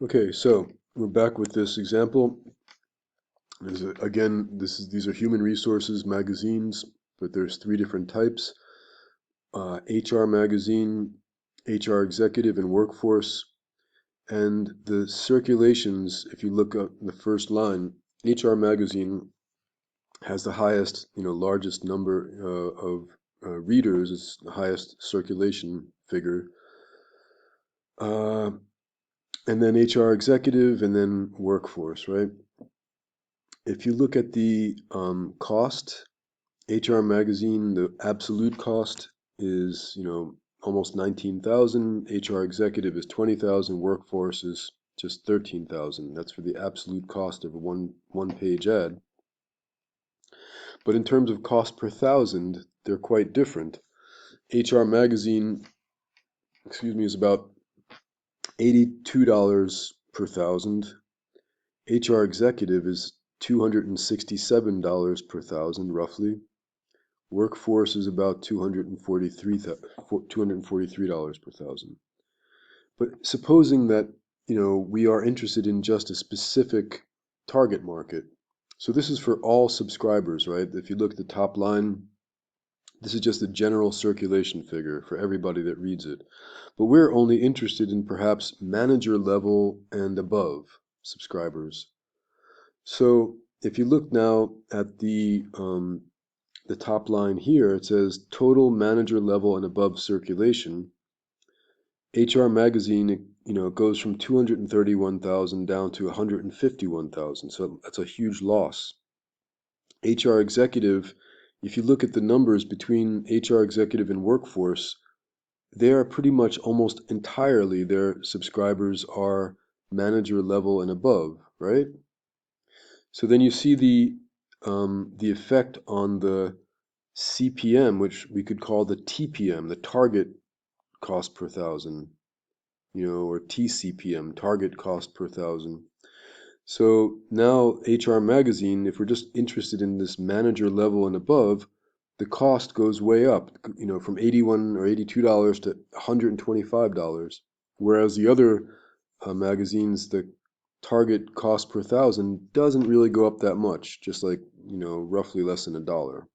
Okay, so we're back with this example. Again, these are human resources magazines, but there's three different types. HR magazine, HR executive, and workforce. And the circulations, if you look at the first line, HR magazine has the highest, largest number of readers. It's the highest circulation figure. Uh, and then HR executive, and then workforce, right? If you look at the cost, HR Magazine, the absolute cost is, almost 19,000. HR Executive is 20,000. Workforce is just 13,000. That's for the absolute cost of a one page ad. But in terms of cost per thousand, they're quite different. HR Magazine, is about $82 per thousand. HR Executive is $267 per thousand, roughly. Workforce is about $243 per thousand. But supposing that, we are interested in just a specific target market. So this is for all subscribers, right? If you look at the top line, this is just a general circulation figure for everybody that reads it. But we're only interested in perhaps manager level and above subscribers. So if you look now at the top line here, it says total manager level and above circulation. HR Magazine, goes from 231,000 down to 151,000. So that's a huge loss. HR Executive, if you look at the numbers between HR Executive and Workforce, they are pretty much almost entirely their subscribers are manager level and above, right? So then you see the effect on the CPM, which we could call the TPM, the target cost per thousand, or TCPM, target cost per thousand. So now HR Magazine, if we're just interested in this manager level and above, the cost goes way up, from 81 or $82 to $125. Whereas the other magazines, the target cost per thousand doesn't really go up that much, just like, roughly less than $1.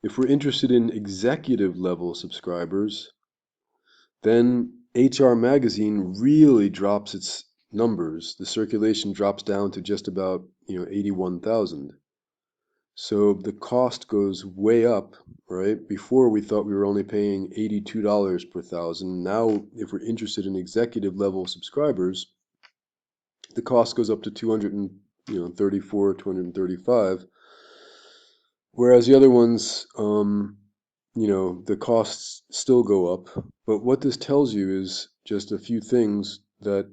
If we're interested in executive level subscribers, then HR Magazine really drops its numbers. The circulation drops down to just about, 81,000. So the cost goes way up, right? Before we thought we were only paying $82 per thousand. Now, if we're interested in executive level subscribers, the cost goes up to 234, 235. Whereas the other ones, the costs still go up. But what this tells you is just a few things that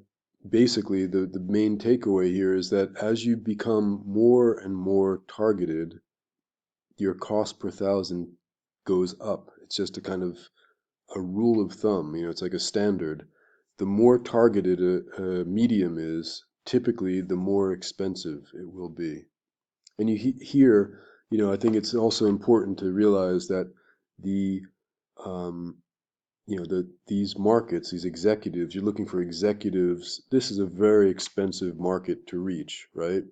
basically the main takeaway here is that as you become more and more targeted, your cost per thousand goes up. It's just a kind of a rule of thumb, it's like a standard. The more targeted a medium is, typically the more expensive it will be. And you hear, I think it's also important to realize that the, um, these markets, these executives, you're looking for executives. This is a very expensive market to reach, right?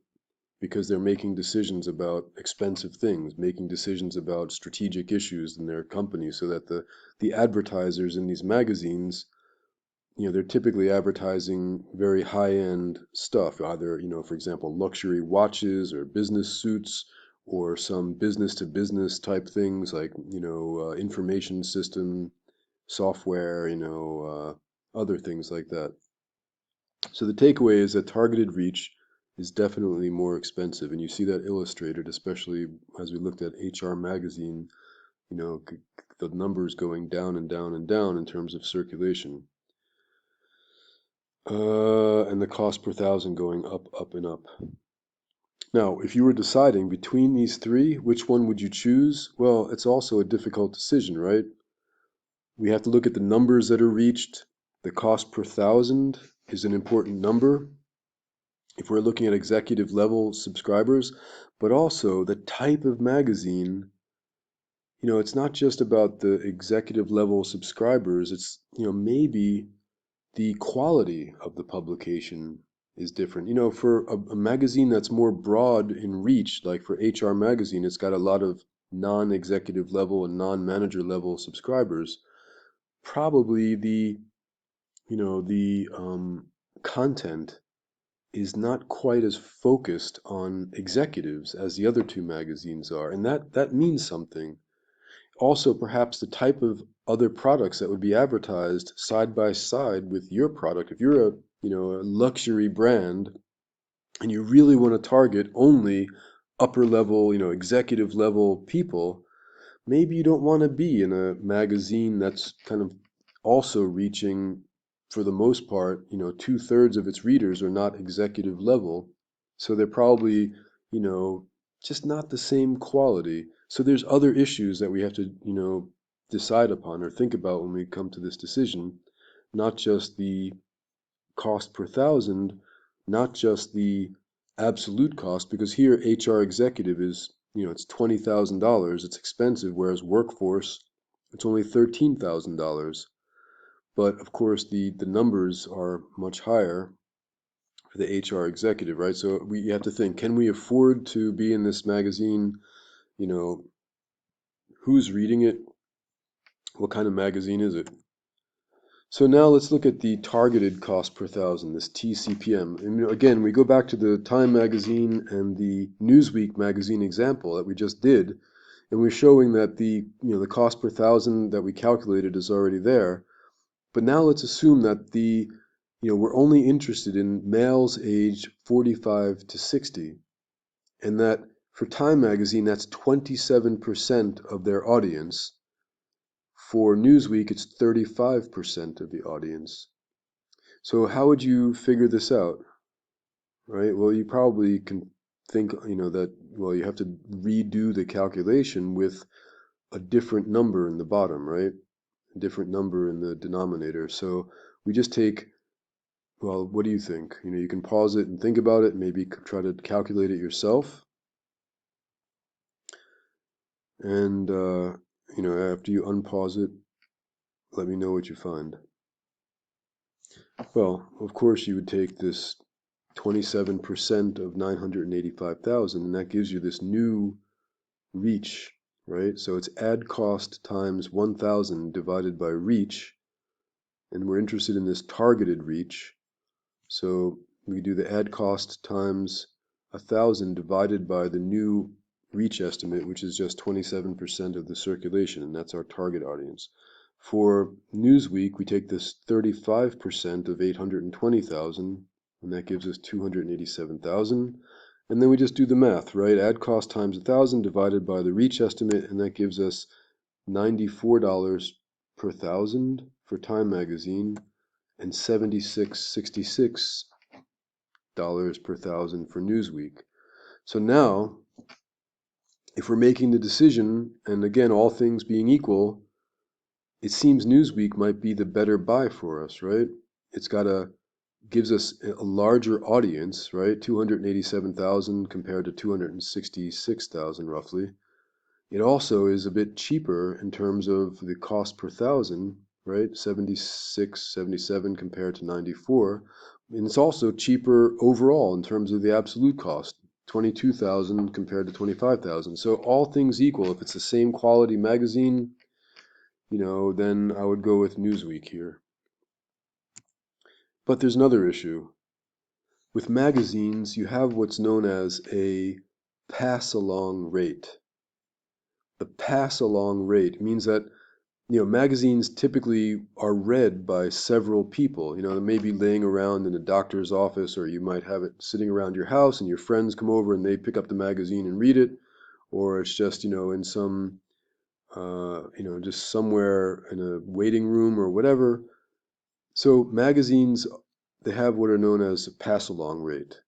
Because they're making decisions about expensive things, making decisions about strategic issues in their company, so that the advertisers in these magazines, they're typically advertising very high-end stuff, either, for example, luxury watches or business suits or some business-to-business type things like, information system software, other things like that. So the takeaway is that targeted reach is definitely more expensive, and you see that illustrated, especially as we looked at HR Magazine, the numbers going down and down and down in terms of circulation. And the cost per thousand going up, up, and up. Now, if you were deciding between these three, which one would you choose? Well, it's also a difficult decision, right? We have to look at the numbers that are reached. The cost per thousand is an important number if we're looking at executive level subscribers, but also the type of magazine. It's not just about the executive level subscribers. It's, maybe the quality of the publication is different. For a magazine that's more broad in reach, like for HR Magazine, it's got a lot of non-executive level and non-manager level subscribers. Probably the content is not quite as focused on executives as the other two magazines are, and that means something. Also, perhaps the type of other products that would be advertised side by side with your product. If you're a luxury brand and you really want to target only upper level, executive level people, maybe you don't want to be in a magazine that's kind of also reaching, for the most part, two-thirds of its readers are not executive level. So they're probably, you know, just not the same quality. So there's other issues that we have to, decide upon or think about when we come to this decision, not just the cost per thousand, not just the absolute cost, because here HR executive is, it's $20,000. It's expensive, whereas workforce, it's only $13,000. But of course, the numbers are much higher for the HR executive, right? So you have to think, can we afford to be in this magazine? You know, who's reading it? What kind of magazine is it? So now let's look at the targeted cost per thousand, this TCPM. And again, we go back to the Time magazine and the Newsweek magazine example that we just did, and we're showing that the cost per thousand that we calculated is already there. But now let's assume that we're only interested in males aged 45 to 60, and that for Time magazine, that's 27% of their audience. For Newsweek, it's 35% of the audience. So how would you figure this out, right? Well, you probably can think, that, well, you have to redo the calculation with a different number in the bottom, right? A different number in the denominator. So we just take, well, what do you think? You can pause it and think about it, maybe try to calculate it yourself. And, after you unpause it, let me know what you find. Well, of course, you would take this 27% of 985,000, and that gives you this new reach, right? So it's ad cost times 1,000 divided by reach, and we're interested in this targeted reach. So we do the ad cost times 1,000 divided by the new reach estimate, which is just 27% of the circulation, and that's our target audience. For Newsweek, we take this 35% of 820,000, and that gives us 287,000. And then we just do the math, right? Ad cost times 1,000 divided by the reach estimate, and that gives us $94 per thousand for Time magazine and $76.66 per thousand for Newsweek. So now, if we're making the decision, and again, all things being equal, it seems Newsweek might be the better buy for us, right? It's gives us a larger audience, right? 287,000 compared to 266,000 roughly. It also is a bit cheaper in terms of the cost per thousand, right? 76, 77 compared to 94. And it's also cheaper overall in terms of the absolute cost, 22,000 compared to 25,000. So all things equal, if it's the same quality magazine, then I would go with Newsweek here. But there's another issue. With magazines, you have what's known as a pass-along rate. The pass-along rate means that magazines typically are read by several people. They may be laying around in a doctor's office, or you might have it sitting around your house, and your friends come over and they pick up the magazine and read it, or it's just in some just somewhere in a waiting room or whatever. So magazines, they have what are known as a pass-along rate.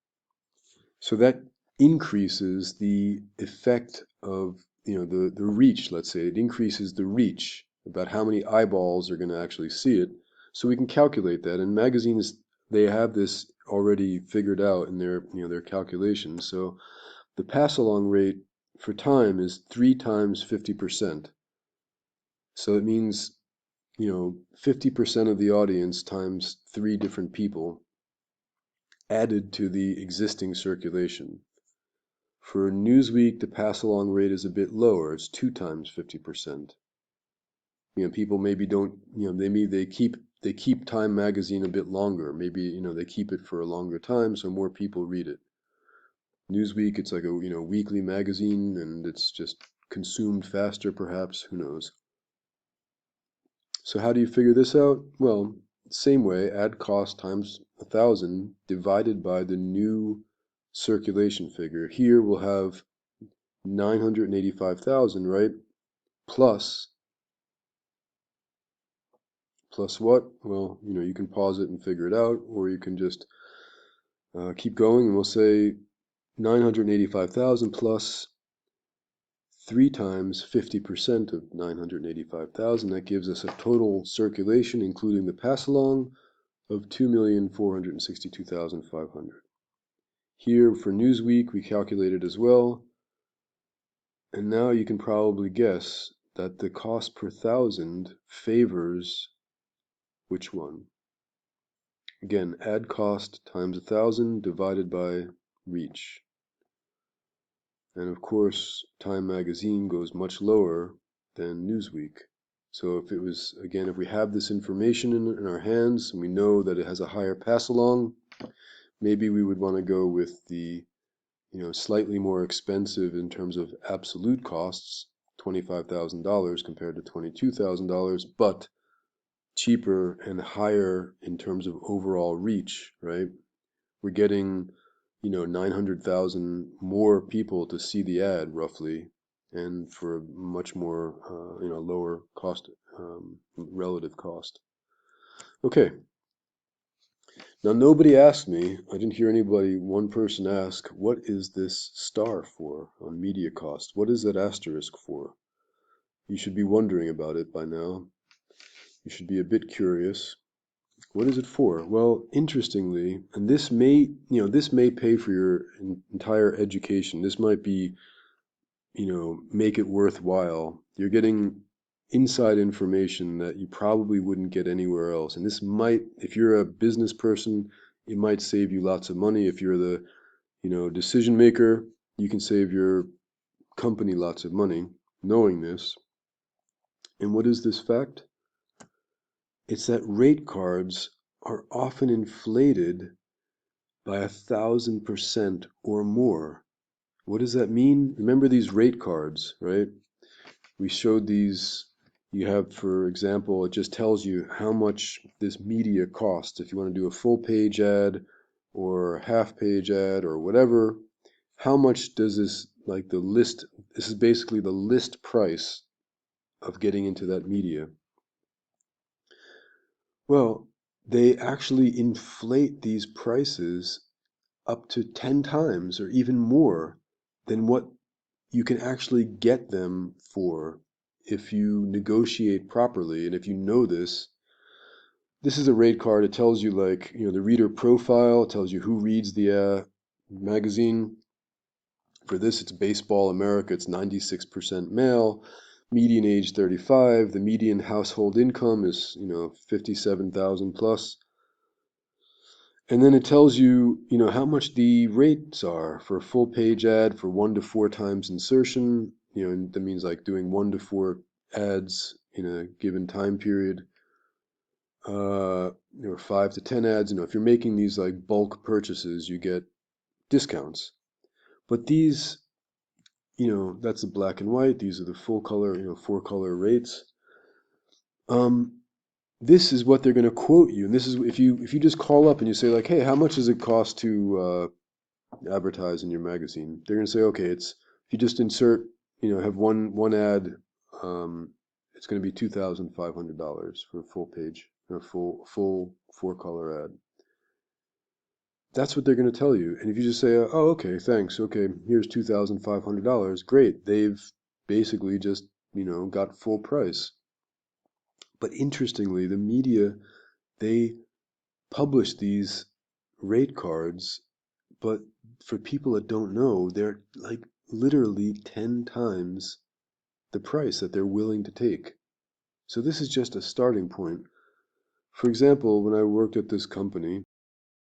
So that increases the effect of, the reach, let's say. It increases the reach, about how many eyeballs are going to actually see it. So we can calculate that. And magazines, they have this already figured out in their calculations. So the pass-along rate for Time is 3 times 50%. So it means 50% of the audience times three different people added to the existing circulation. For Newsweek, the pass along rate is a bit lower. It's 2 times 50%. People maybe don't, they keep Time magazine a bit longer. Maybe, they keep it for a longer time so more people read it. Newsweek, it's like a, weekly magazine and it's just consumed faster perhaps, who knows. So how do you figure this out? Well, same way, add cost times 1,000 divided by the new circulation figure. Here we'll have 985,000, right? Plus what? Well, you can pause it and figure it out, or you can just keep going, and we'll say 985,000 plus 3 times 50% of 985,000. That gives us a total circulation, including the pass along, of 2,462,500. Here for Newsweek, we calculated as well. And now you can probably guess that the cost per thousand favors which one? Again, add cost times 1,000 divided by reach. And of course, Time magazine goes much lower than Newsweek. So if it was, again, if we have this information in our hands and we know that it has a higher pass along, maybe we would want to go with the slightly more expensive in terms of absolute costs, $25,000 compared to $22,000, but cheaper and higher in terms of overall reach, right? We're getting, 900,000 more people to see the ad roughly, and for a much more, lower cost, relative cost. Okay. Now, nobody asked me, I didn't hear one person ask, what is this star for on media cost? What is that asterisk for? You should be wondering about it by now. You should be a bit curious. What is it for? Well, interestingly, and this may pay for your entire education. This might be, make it worthwhile. You're getting inside information that you probably wouldn't get anywhere else. And this might, if you're a business person, it might save you lots of money. If you're the, decision maker, you can save your company lots of money knowing this. And what is this fact? It's that rate cards are often inflated by 1,000% or more. What does that mean? Remember these rate cards, right? We showed these. You have, for example, it just tells you how much this media costs. If you want to do a full page ad or a half page ad or whatever, how much does this, like the list, this is basically the list price of getting into that media. Well, they actually inflate these prices up to 10 times or even more than what you can actually get them for if you negotiate properly. And if you know this, this is a rate card. It tells you, like, the reader profile, it tells you who reads the magazine. For this, it's Baseball America. It's 96% male, median age 35. The median household income is, 57,000 plus. And then it tells you, how much the rates are for a full page ad for 1 to 4 times insertion. And that means like doing 1 to 4 ads in a given time period. Or 5 to 10 ads. If you're making these like bulk purchases, you get discounts. But these, that's the black and white. These are the full color, 4-color rates. This is what they're going to quote you. And this is if you just call up and you say like, hey, how much does it cost to advertise in your magazine? They're going to say, okay, it's if you just insert, have one ad, it's going to be $2,500 for a full page, a full 4-color ad. That's what they're going to tell you. And if you just say, oh, okay, thanks, okay, here's $2,500, great. They've basically just, got full price. But interestingly, the media, they publish these rate cards, but for people that don't know, they're like literally 10 times the price that they're willing to take. So this is just a starting point. For example, when I worked at this company,